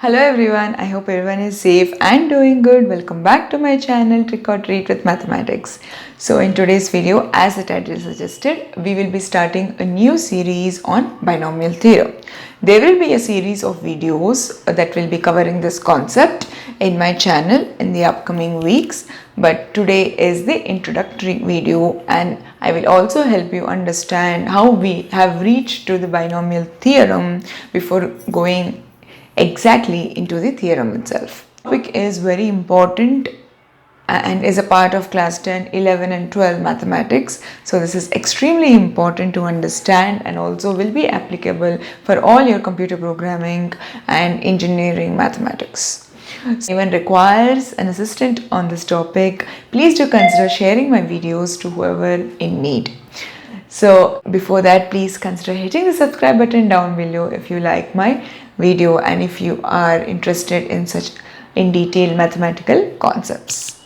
Hello everyone, I hope everyone is safe and doing good. Welcome back to my channel Trick or Treat with Mathematics. So in today's video, as the title suggested, we will be starting a new series on binomial theorem. There will be a series of videos that will be covering this concept in my channel in the upcoming weeks. But today is the introductory video and I will also help you understand how we have reached to the binomial theorem before going exactly into the theorem itself. The topic is very important and is a part of class 10, 11 and 12 mathematics. So this is extremely important to understand and also will be applicable for all your computer programming and engineering mathematics. So if anyone requires an assistant on this topic, please do consider sharing my videos to whoever in need. So before that, please consider hitting the subscribe button down below if you like my video and if you are interested in such in detail mathematical concepts.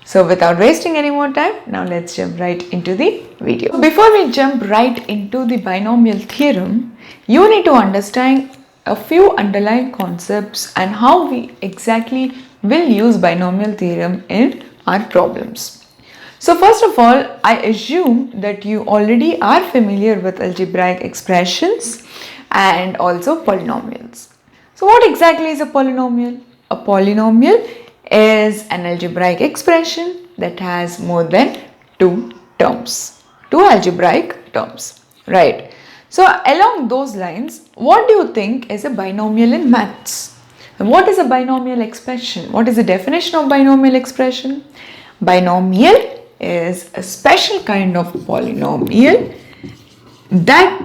So without wasting any more time, now let's jump right into the video. Before we jump right into the binomial theorem, you need to understand a few underlying concepts and how we exactly will use binomial theorem in our problems. So first of all, I assume that you already are familiar with algebraic expressions and also polynomials. So what exactly is a polynomial? A polynomial is an algebraic expression that has more than two algebraic terms, right? So along those lines, what do you think is a binomial in maths? And what is a binomial expression? What is the definition of binomial expression? Binomial is a special kind of polynomial that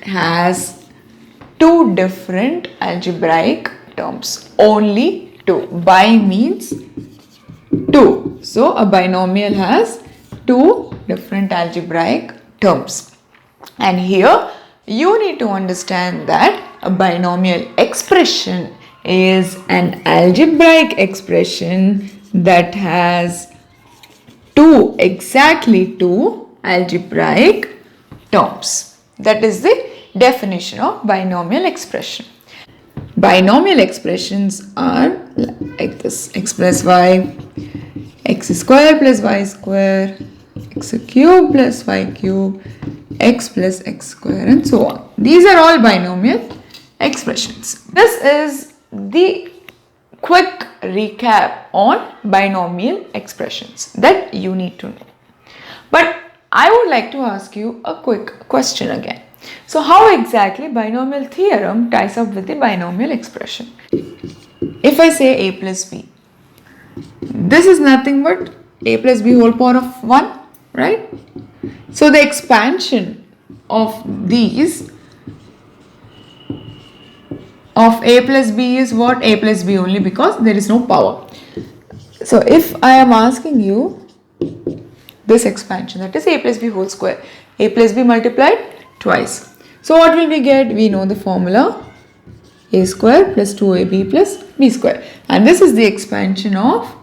has two different algebraic terms. Only two. Bi means two. So a binomial has two different algebraic terms. And here you need to understand that a binomial expression is an algebraic expression that has exactly two algebraic terms. That is the definition of binomial expression. Binomial expressions are like this: x plus y, x square plus y square, x cube plus y cube, x plus x square, and so on. These are all binomial expressions. This is the quick recap on binomial expressions that you need to know. But I would like to ask you a quick question again. So how exactly binomial theorem ties up with the binomial expression? If I say a plus b, this is nothing but a plus b whole power of 1, right? So the expansion of these of a plus b is what? A plus b only, because there is no power. So if I am asking you this expansion, that is a plus b whole square, a plus b multiplied twice. So what will we get? We know the formula: a square plus 2ab plus b square, and this is the expansion of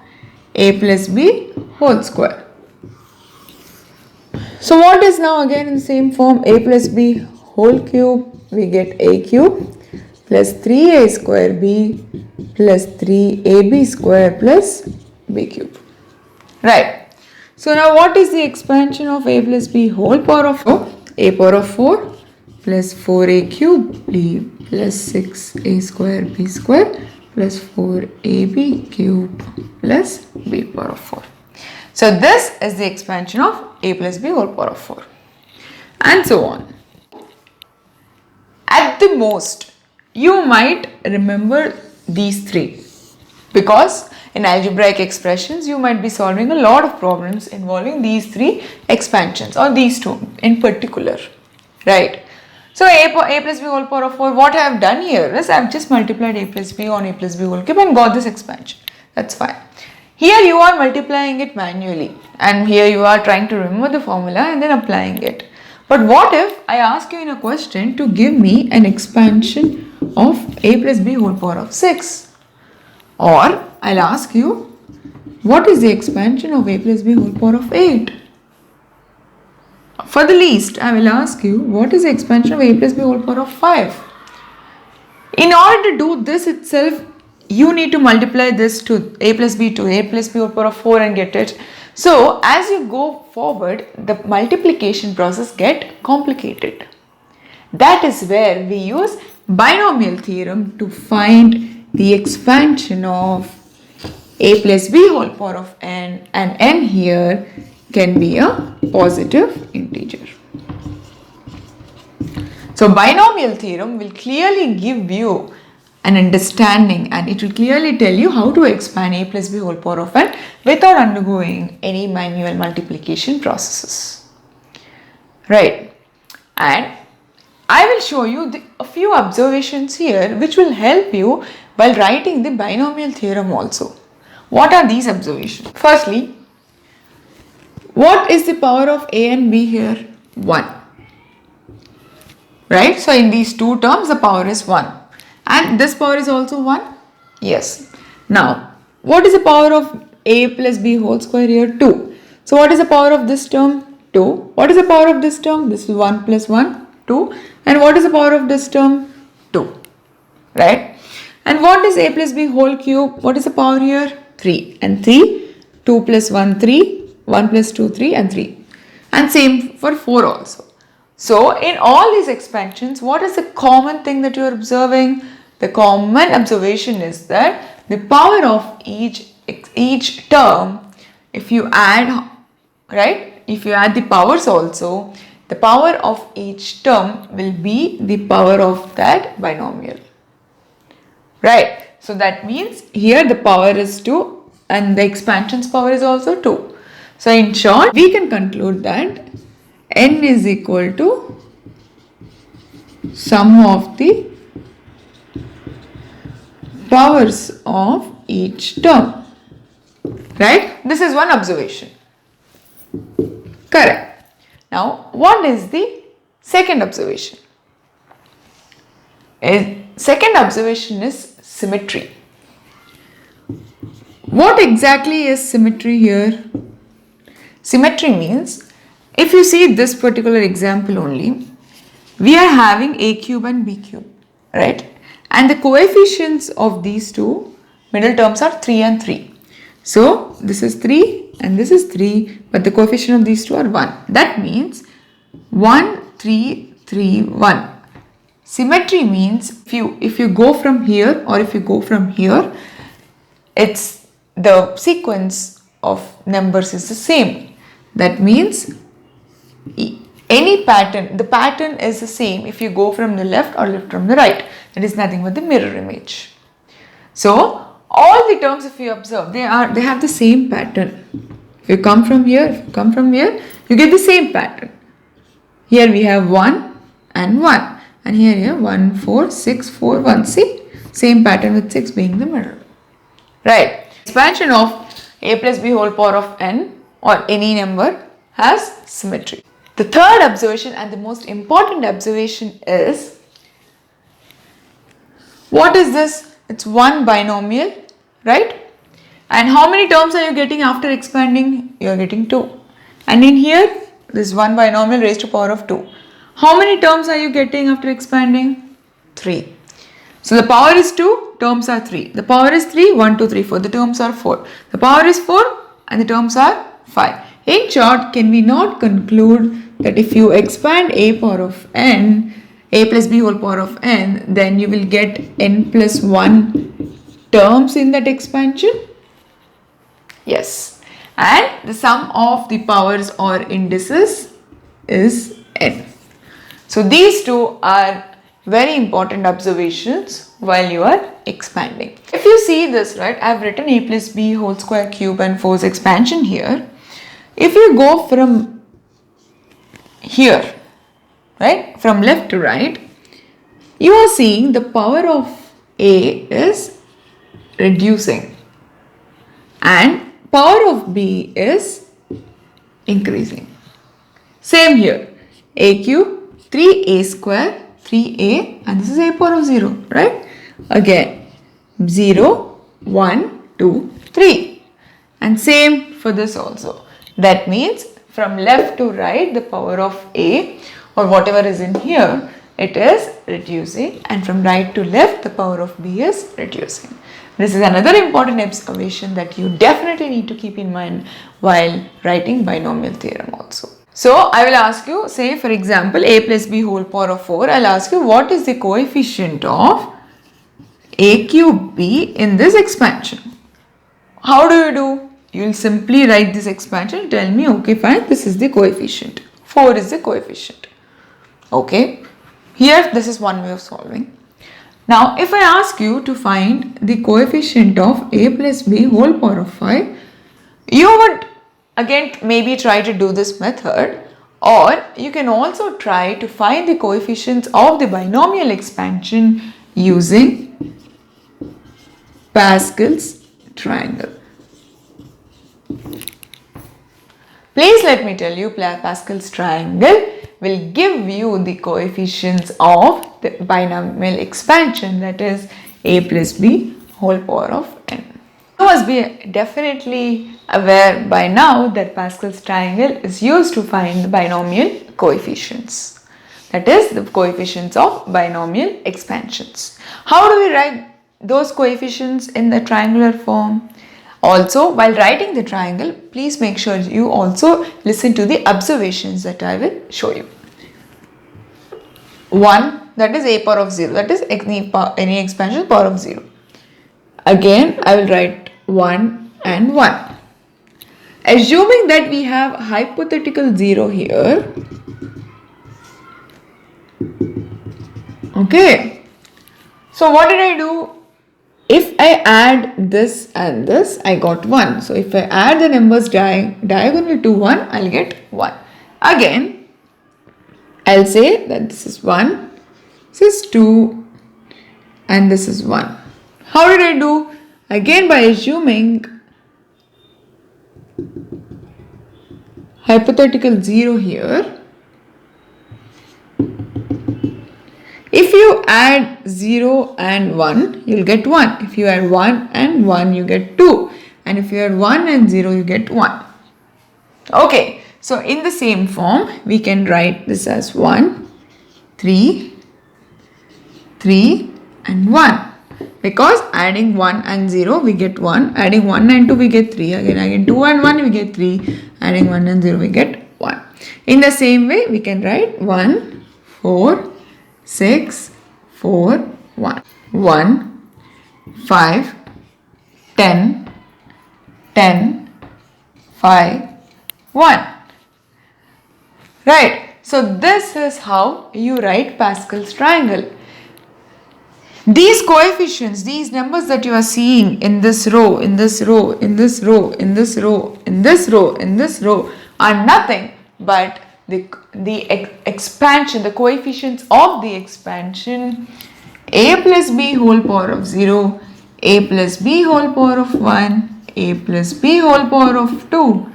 a plus b whole square. So what is now again in the same form? A plus b whole cube, we get a cube plus 3a square b plus 3ab square plus b cube. Right. So now what is the expansion of a plus b whole power of 4? A power of 4 plus 4a cube b plus 6a square b square plus 4ab cube plus b power of 4. So this is the expansion of a plus b whole power of 4. And so on. At the most, you might remember these three, because in algebraic expressions you might be solving a lot of problems involving these three expansions, or these two in particular, right? So a plus b whole power of 4, what I have done here is I have just multiplied a plus b on a plus b whole cube and got this expansion. That's fine. Here you are multiplying it manually, and here you are trying to remember the formula and then applying it. But what if I ask you in a question to give me an expansion of a plus b whole power of 6? Or I'll ask you, what is the expansion of a plus b whole power of 8? For the least, I will ask you, what is the expansion of a plus b whole power of 5? in order to do this itself, you need to multiply this to a plus b whole power of 4 and get it. So as you go forward, the multiplication process get complicated. That is where we use binomial theorem to find the expansion of a plus b whole power of n, and n here can be a positive integer. So binomial theorem will clearly give you an understanding, and it will clearly tell you how to expand a plus b whole power of n without undergoing any manual multiplication processes. Right. And I will show you a few observations here which will help you while writing the binomial theorem also. What are these observations? Firstly, what is the power of a and b here? 1. Right? So in these two terms, the power is 1. And this power is also 1? Yes. Now, what is the power of a plus b whole square here? 2. So what is the power of this term? 2. What is the power of this term? This is 1 plus 1, 2. And what is the power of this term? 2. Right? And what is a plus b whole cube? What is the power here? 3. And 3. 2 plus 1, 3. 1 plus 2, 3 and 3. And same for 4 also. So in all these expansions, what is the common thing that you are observing? The common observation is that the power of each term, if you add, right, if you add the powers also, the power of each term will be the power of that binomial. Right. So that means here the power is 2 and the expansion's power is also 2. So in short, we can conclude that n is equal to sum of the powers of each term. Right? This is one observation. Correct. Now, what is the second observation? Second observation is symmetry. What exactly is symmetry here? Symmetry means, if you see this particular example only, we are having a cube and b cube, right? And the coefficients of these two middle terms are 3 and 3. So this is 3 and this is 3, but the coefficient of these two are 1. That means 1, 3, 3, 1. Symmetry means if you go from here or if you go from here, it's the sequence of numbers is the same. That means any pattern, the pattern is the same if you go from the left or left from the right. That is nothing but the mirror image. So all the terms, if you observe, they have the same pattern. If you come from here, if you come from here, you get the same pattern. Here we have 1 and 1, and here you have 1, 4, 6, 4, 1. See, same pattern with 6 being the mirror. Right. Expansion of a plus b whole power of n or any number has symmetry. The third observation and the most important observation is, what is this? It's one binomial, right? And how many terms are you getting after expanding? You are getting 2. And in here, this one binomial raised to power of 2. How many terms are you getting after expanding? 3. So the power is 2, terms are 3. The power is 3, 1, 2, 3, 4. The terms are 4. The power is 4 and the terms are 5. In short, can we not conclude that if you expand a power of n, a plus b whole power of n, then you will get n plus 1 terms in that expansion? Yes. And the sum of the powers or indices is n. So these two are very important observations while you are expanding. If you see this, right, I have written a plus b whole square cube and 4's expansion here. If you go from here, right, from left to right, you are seeing the power of a is reducing and power of b is increasing. Same here, a cube, 3a square, 3a, and this is a power of 0, right? Again, 0, 1, 2, 3. And same for this also. That means from left to right, the power of a or whatever is in here it is reducing, and from right to left the power of b is reducing. This is another important observation that you definitely need to keep in mind while writing binomial theorem also. So I will ask you, say for example a plus b whole power of 4, I'll ask you what is the coefficient of a cube b in this expansion. How do you do? You will simply write this expansion, tell me, okay fine, this is the coefficient. 4 is the coefficient. Okay, here this is one way of solving. Now if I ask you to find the coefficient of a plus b whole power of 5, you would again maybe try to do this method, or you can also try to find the coefficients of the binomial expansion using Pascal's triangle. Please let me tell you, Pascal's triangle will give you the coefficients of the binomial expansion, that is a plus b whole power of n. You must be definitely aware by now that Pascal's triangle is used to find the binomial coefficients, that is the coefficients of binomial expansions. How do we write those coefficients in the triangular form? Also, while writing the triangle, please make sure you also listen to the observations that I will show you. 1, that is a power of 0, that is any expansion power of 0. Again, I will write 1 and 1. Assuming that we have hypothetical 0 here, okay, so what did I do? If I add this and this, I got 1. So if I add the numbers diagonal to 1, I'll get 1. Again, I'll say that this is 1, this is 2, and this is 1. How did I do? Again, by assuming hypothetical 0 here, if you add 0 and 1, you'll get 1. If you add 1 and 1, you get 2. And if you add 1 and 0, you get 1. Okay, so in the same form, we can write this as 1, 3, 3 and 1. Because adding 1 and 0, we get 1. Adding 1 and 2, we get 3. Again 2 and 1, we get 3. Adding 1 and 0, we get 1. In the same way, we can write 1, 4, 6, 4, 1. 1, 5, 10, 10, 5, 1. Right. So this is how you write Pascal's triangle. These coefficients, these numbers that you are seeing in this row, in this row, in this row, in this row, in this row, in this row are nothing but the expansion, the coefficients of the expansion a plus b whole power of 0, a plus b whole power of 1, a plus b whole power of 2,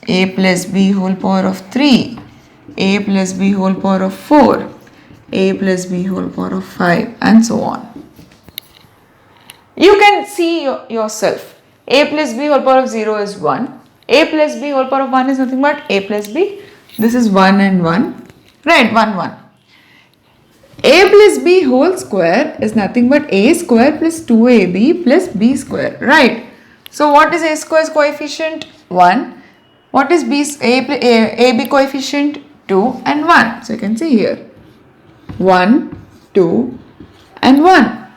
a plus b whole power of 3, a plus b whole power of 4, a plus b whole power of 5, and so on. You can see yourself. A plus b whole power of 0 is 1. A plus b whole power of 1 is nothing but a plus b. This is 1 and 1. Right, 1, 1. A plus b whole square is nothing but a square plus 2ab plus b square. Right. So what is a square's coefficient? 1. What is ab coefficient? 2 and 1. So you can see here 1, 2 and 1.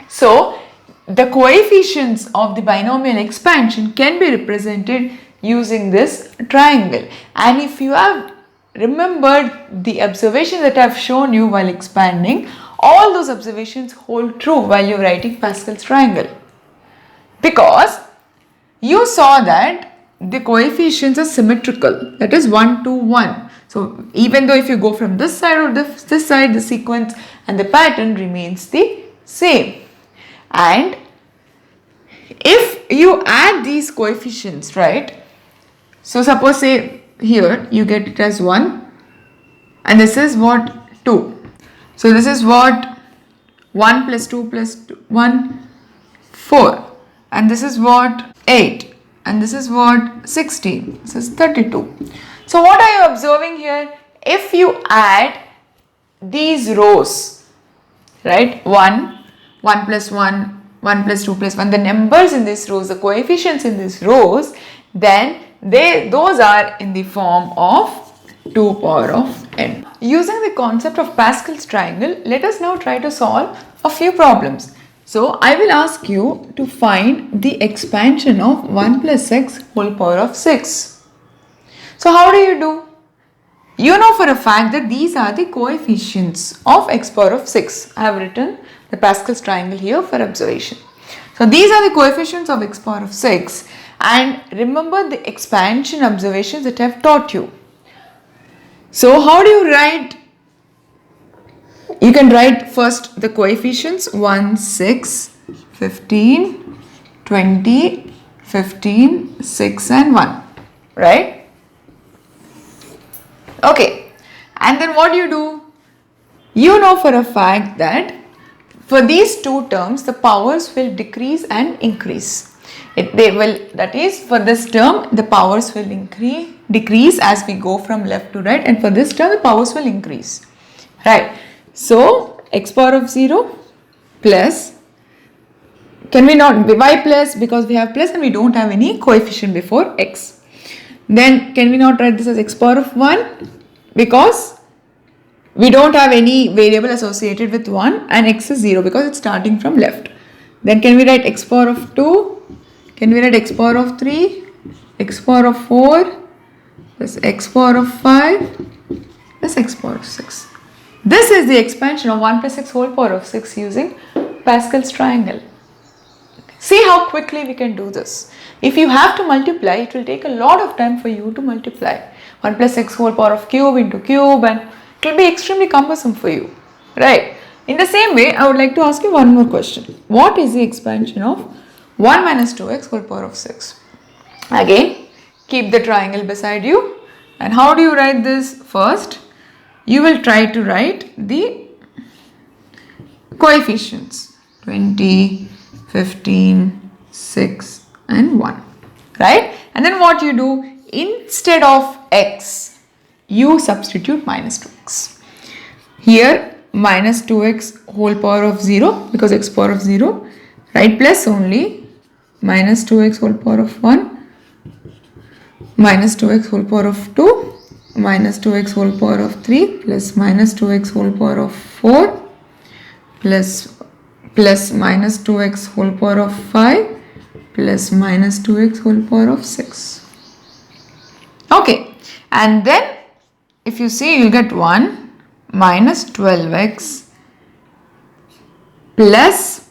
So the coefficients of the binomial expansion can be represented using this triangle. And if you have remembered the observation that I have shown you while expanding, all those observations hold true while you are writing Pascal's triangle. Because you saw that the coefficients are symmetrical, that is 1, 2, 1. So even though if you go from this side or this side, the sequence and the pattern remains the same. And if you add these coefficients, right? So suppose say here you get it as 1 and this is what 2. So this is what 1 plus 2 plus 1, 4. And this is what 8. And this is what 16. This is 32. So what are you observing here? If you add these rows, right? 1, 1 plus 1, 1 plus 2 plus 1, the numbers in these rows, the coefficients in these rows, then those are in the form of 2 power of n. Using the concept of Pascal's triangle, let us now try to solve a few problems. So I will ask you to find the expansion of 1 plus x whole power of 6. So how do you do? You know for a fact that these are the coefficients of x power of 6. I have written the Pascal's triangle here for observation. So these are the coefficients of x power of 6, and remember the expansion observations that I have taught you. So how do you write? You can write first the coefficients 1, 6, 15, 20, 15, 6 and 1, right? Okay, and then what do you do? You know for a fact that for these two terms the powers will decrease and increase. That is, for this term the powers will decrease as we go from left to right, and for this term the powers will increase, right? So x power of 0 plus, can we not, why plus? Because we have plus and we don't have any coefficient before x. Then can we not write this as x power of 1? Because we don't have any variable associated with 1, and x is 0 because it's starting from left. Then can we write x power of 2? Can we write x power of 3, x power of 4 plus x power of 5 plus x power of 6. This is the expansion of 1 plus x whole power of 6 using Pascal's triangle. See how quickly we can do this. If you have to multiply, it will take a lot of time for you to multiply. 1 plus x whole power of cube into cube, and it will be extremely cumbersome for you, right? In the same way, I would like to ask you one more question. What is the expansion of 1 minus 2x whole power of 6? Again, keep the triangle beside you. And how do you write this? First, you will try to write the coefficients 20, 15, 6 and 1, right? And then what you do, instead of x, you substitute minus 2x. Here minus 2x whole power of 0 because x power of 0, right? Plus only minus 2x whole power of 1, minus 2x whole power of 2, minus 2x whole power of 3 plus minus 2x whole power of 4 plus minus 2x whole power of 5 plus minus 2x whole power of 6. Okay, and then if you see, you'll get 1 minus 12x plus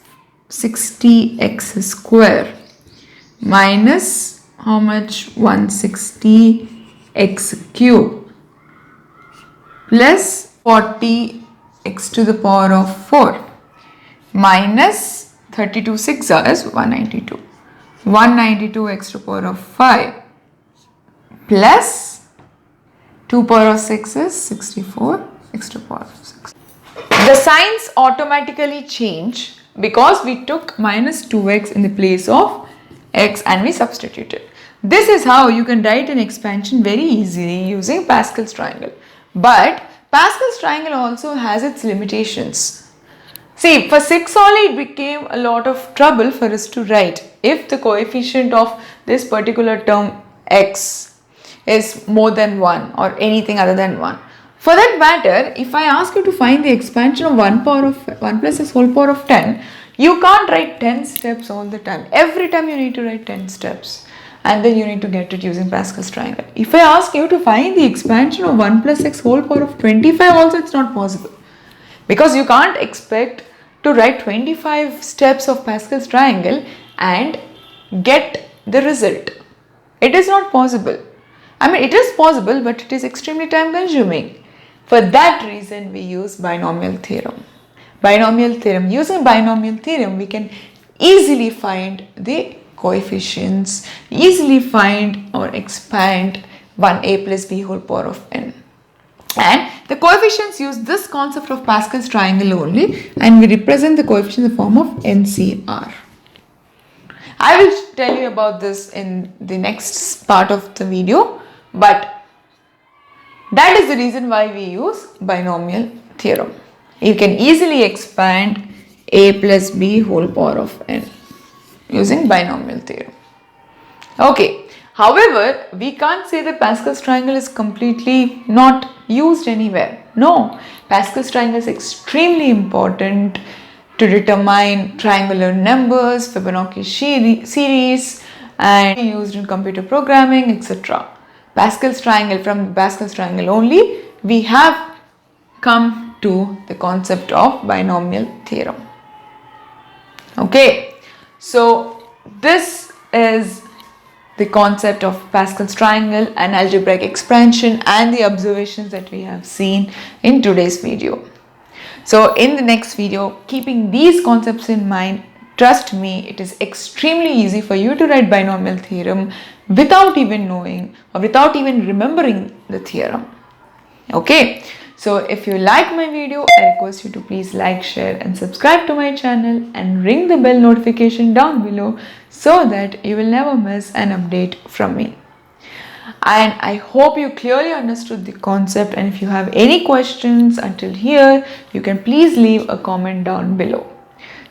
60x square minus how much? 160x cube plus 40x to the power of 4 minus 32 6 is 192. 192x to the power of 5 plus 2 power of 6 is 64 x to the power of 6. The signs automatically change because we took minus 2x in the place of x and we substituted. This is how you can write an expansion very easily using Pascal's triangle. But Pascal's triangle also has its limitations. See, for 6 only it became a lot of trouble for us to write if the coefficient of this particular term x is more than 1 or anything other than 1. For that matter, if I ask you to find the expansion of 1 plus x whole power of 10, you can't write 10 steps all the time. Every time you need to write 10 steps, and then you need to get it using Pascal's triangle. If I ask you to find the expansion of 1 plus x whole power of 25 also, it's not possible. Because you can't expect to write 25 steps of Pascal's triangle and get the result. It is not possible. I mean, it is possible, but it is extremely time consuming. For that reason, we use binomial theorem. Using binomial theorem, we can easily find the coefficients, easily find or expand 1a plus b whole power of n. And the coefficients use this concept of Pascal's triangle only, and we represent the coefficient in the form of NCR. I will tell you about this in the next part of the video, but that is the reason why we use binomial theorem. You can easily expand a plus b whole power of n using binomial theorem. Okay, however, we can't say that Pascal's triangle is completely not used anywhere. No, Pascal's triangle is extremely important to determine triangular numbers, Fibonacci series, and used in computer programming, etc. Pascal's triangle, from Pascal's triangle only, we have come to the concept of binomial theorem. Okay, so this is the concept of Pascal's triangle and algebraic expansion and the observations that we have seen in today's video. So in the next video, keeping these concepts in mind, trust me, it is extremely easy for you to write binomial theorem without even knowing or without even remembering the theorem. Okay, so if you like my video, I request you to please like, share and subscribe to my channel and ring the bell notification down below so that you will never miss an update from me. And I hope you clearly understood the concept, and if you have any questions until here, you can please leave a comment down below.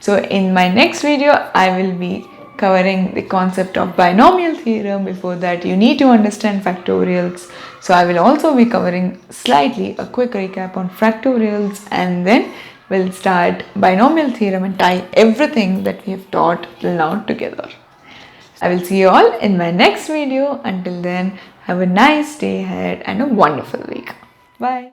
So in my next video, I will be covering the concept of binomial theorem. Before that, you need to understand factorials. So I will also be covering slightly a quick recap on factorials, and then we'll start binomial theorem and tie everything that we have taught till now together. I will see you all in my next video. Until then, have a nice day ahead and a wonderful week. Bye.